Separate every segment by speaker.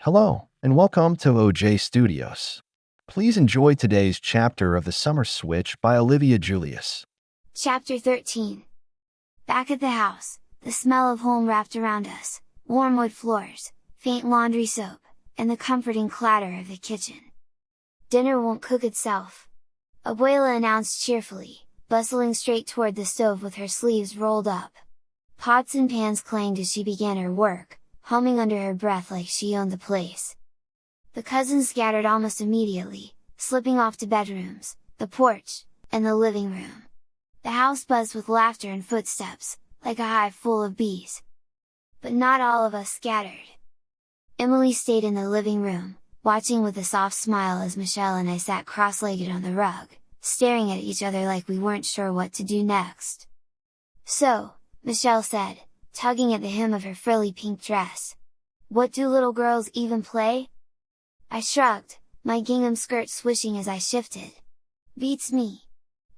Speaker 1: Hello, and welcome to OJ Studios. Please enjoy today's chapter of The Summer Switch by Olivia Julius.
Speaker 2: Chapter 13. Back at the house, the smell of home wrapped around us, warm wood floors, faint laundry soap, and the comforting clatter of the kitchen. Dinner won't cook itself, Abuela announced cheerfully, bustling straight toward the stove with her sleeves rolled up. Pots and pans clanged as she began her work, humming under her breath like she owned the place. The cousins scattered almost immediately, slipping off to bedrooms, the porch, and the living room. The house buzzed with laughter and footsteps, like a hive full of bees. But not all of us scattered. Emily stayed in the living room, watching with a soft smile as Michelle and I sat cross-legged on the rug, staring at each other like we weren't sure what to do next. "So," Michelle said, tugging at the hem of her frilly pink dress. "What do little girls even play?" I shrugged, my gingham skirt swishing as I shifted. "Beats me.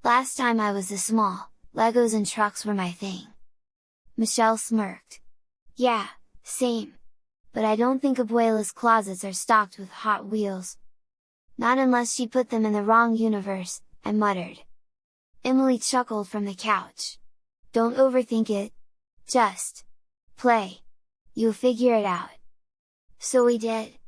Speaker 2: Last time I was this small, Legos and trucks were my thing." Michelle smirked. "Yeah, same. But I don't think Abuela's closets are stocked with Hot Wheels." "Not unless she put them in the wrong universe," I muttered. Emily chuckled from the couch. "Don't overthink it. Just play. You'll figure it out." So we did.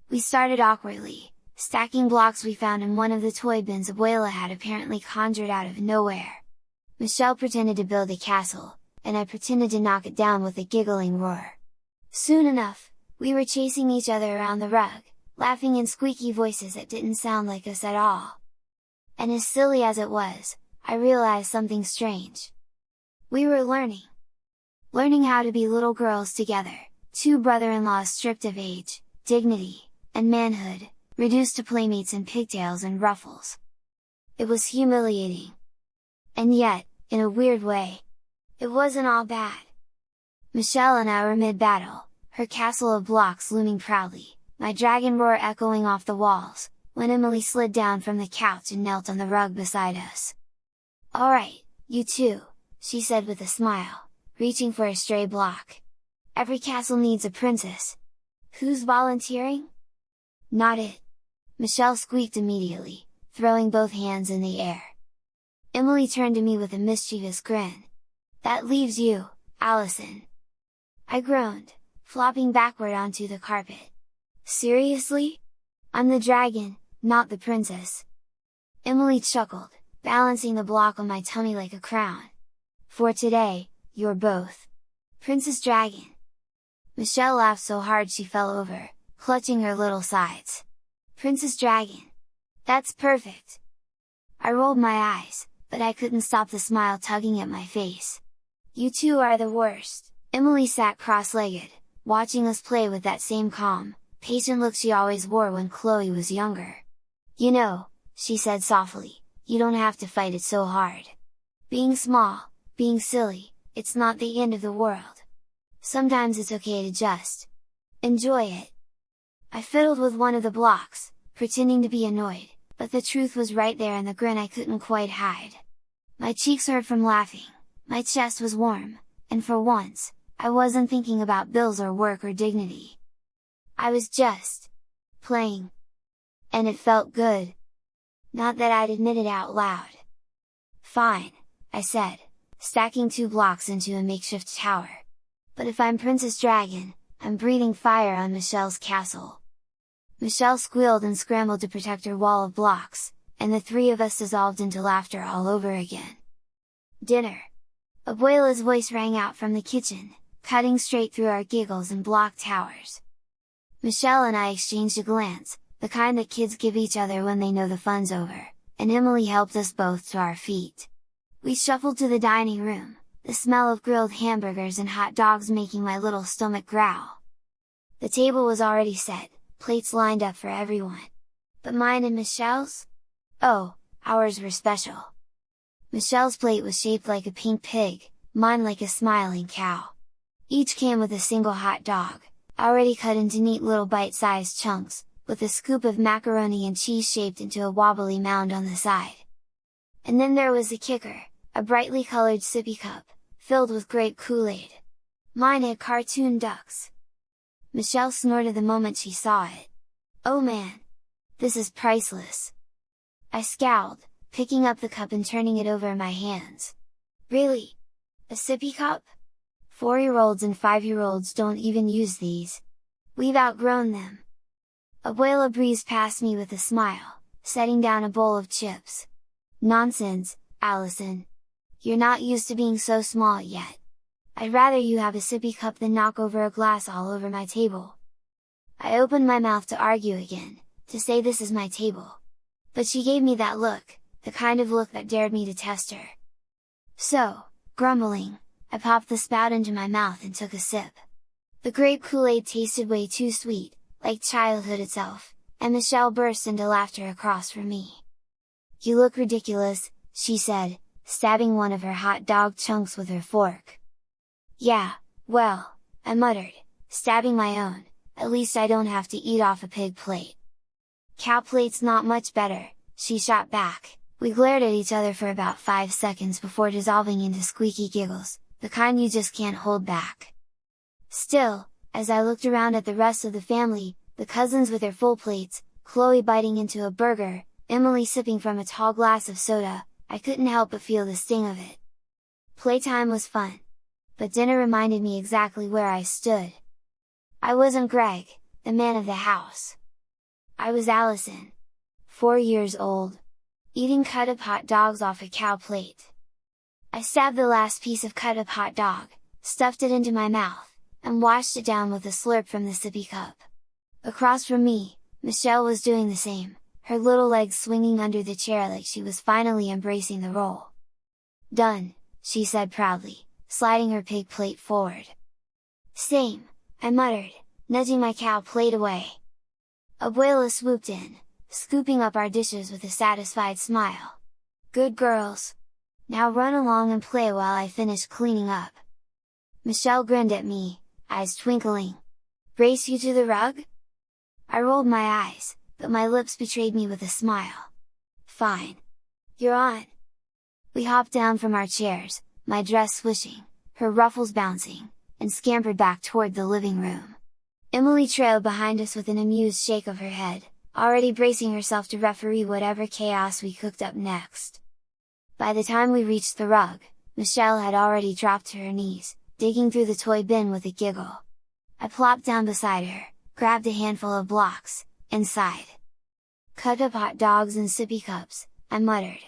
Speaker 2: We started awkwardly, stacking blocks we found in one of the toy bins Abuela had apparently conjured out of nowhere. Michelle pretended to build a castle, and I pretended to knock it down with a giggling roar. Soon enough, we were chasing each other around the rug, laughing in squeaky voices that didn't sound like us at all. And as silly as it was, I realized something strange. We were learning how to be little girls together, two brother-in-laws stripped of age, dignity, and manhood, reduced to playmates in pigtails and ruffles. It was humiliating. And yet, in a weird way, it wasn't all bad. Michelle and I were mid-battle, her castle of blocks looming proudly, my dragon roar echoing off the walls, when Emily slid down from the couch and knelt on the rug beside us. "Alright, you two," she said with a smile, reaching for a stray block. "Every castle needs a princess. Who's volunteering?" "Not it!" Michelle squeaked immediately, throwing both hands in the air. Emily turned to me with a mischievous grin. "That leaves you, Allison." I groaned, flopping backward onto the carpet. "Seriously? I'm the dragon, not the princess." Emily chuckled, balancing the block on my tummy like a crown. "For today, you're both Princess Dragon." Michelle laughed so hard she fell over, clutching her little sides. "Princess Dragon! That's perfect!" I rolled my eyes, but I couldn't stop the smile tugging at my face. "You two are the worst." Emily sat cross-legged, watching us play with that same calm, patient look she always wore when Chloe was younger. "You know," she said softly, "you don't have to fight it so hard. Being small, being silly, it's not the end of the world. Sometimes it's okay to just enjoy it." I fiddled with one of the blocks, pretending to be annoyed, but the truth was right there in the grin I couldn't quite hide. My cheeks hurt from laughing, my chest was warm, and for once, I wasn't thinking about bills or work or dignity. I was just playing. And it felt good. Not that I'd admit it out loud. "Fine," I said, stacking two blocks into a makeshift tower. "But if I'm Princess Dragon, I'm breathing fire on Michelle's castle." Michelle squealed and scrambled to protect her wall of blocks, and the three of us dissolved into laughter all over again. Dinner! Abuela's voice rang out from the kitchen, cutting straight through our giggles and block towers. Michelle and I exchanged a glance, the kind that kids give each other when they know the fun's over, and Emily helped us both to our feet. We shuffled to the dining room, the smell of grilled hamburgers and hot dogs making my little stomach growl. The table was already set, plates lined up for everyone. But mine and Michelle's? Oh, ours were special. Michelle's plate was shaped like a pink pig, mine like a smiling cow. Each came with a single hot dog, already cut into neat little bite-sized chunks, with a scoop of macaroni and cheese shaped into a wobbly mound on the side. And then there was the kicker, a brightly colored sippy cup, filled with grape Kool-Aid. Mine had cartoon ducks. Michelle snorted the moment she saw it. "Oh man! This is priceless!" I scowled, picking up the cup and turning it over in my hands. "Really? A sippy cup? 4-year-olds and 5-year-olds don't even use these. We've outgrown them." Abuela breezed past me with a smile, setting down a bowl of chips. "Nonsense, Allison! You're not used to being so small yet. I'd rather you have a sippy cup than knock over a glass all over my table." I opened my mouth to argue again, to say this is my table. But she gave me that look, the kind of look that dared me to test her. So, grumbling, I popped the spout into my mouth and took a sip. The grape Kool-Aid tasted way too sweet, like childhood itself, and Michelle burst into laughter across from me. "You look ridiculous," she said, stabbing one of her hot dog chunks with her fork. "Yeah, well," I muttered, stabbing my own, "at least I don't have to eat off a pig plate." "Cow plate's not much better," she shot back. We glared at each other for about 5 seconds before dissolving into squeaky giggles, the kind you just can't hold back. Still, as I looked around at the rest of the family, the cousins with their full plates, Chloe biting into a burger, Emily sipping from a tall glass of soda, I couldn't help but feel the sting of it. Playtime was fun. But dinner reminded me exactly where I stood. I wasn't Greg, the man of the house. I was Allison, 4 years old, eating cut-up hot dogs off a cow plate. I stabbed the last piece of cut-up hot dog, stuffed it into my mouth, and washed it down with a slurp from the sippy cup. Across from me, Michelle was doing the same, her little legs swinging under the chair like she was finally embracing the role. "Done," she said proudly, sliding her pig plate forward. "Same," I muttered, nudging my cow plate away. Abuela swooped in, scooping up our dishes with a satisfied smile. "Good girls! Now run along and play while I finish cleaning up." Michelle grinned at me, eyes twinkling. "Race you to the rug?" I rolled my eyes, but my lips betrayed me with a smile. "Fine! You're on!" We hopped down from our chairs, my dress swishing, her ruffles bouncing, and scampered back toward the living room. Emily trailed behind us with an amused shake of her head, already bracing herself to referee whatever chaos we cooked up next. By the time we reached the rug, Michelle had already dropped to her knees, digging through the toy bin with a giggle. I plopped down beside her, grabbed a handful of blocks, and sighed. "Cut up hot dogs and sippy cups," I muttered.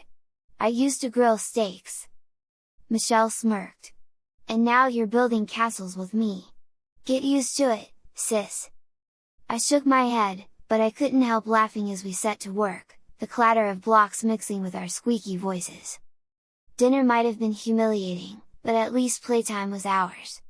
Speaker 2: "I used to grill steaks." Michelle smirked. "And now you're building castles with me. Get used to it, sis." I shook my head, but I couldn't help laughing as we set to work, the clatter of blocks mixing with our squeaky voices. Dinner might have been humiliating, but at least playtime was ours.